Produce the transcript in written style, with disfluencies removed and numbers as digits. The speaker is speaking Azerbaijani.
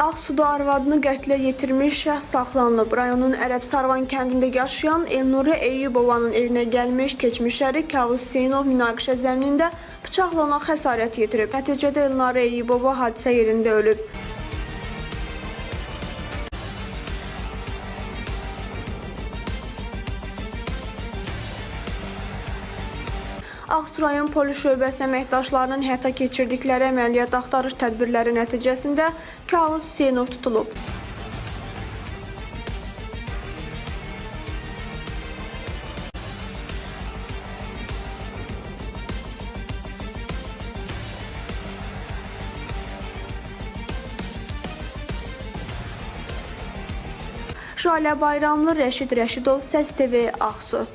Ağsuda arvadını qətlə yetirmiş şəxs saxlanılıb. Rayonun Ərəb Sarvan kəndində yaşayan Elnurə Eyyubovanın evinə gəlmiş keçmiş əri Kavus Hüseynov münaqişə zəminində bıçaqla ona xəsarət yetirib. Nəticədə Elnurə Eyyubova hadisə yerində ölüb. Ağsu rayon polis şöbəsi əməkdaşlarının həyata keçirdikləri əməliyyat axtarış tədbirləri nəticəsində Kavus Hüseynov tutulub. Şalə Bayramlı, Rəşid Rəşidov, Səs TV, Ağsu.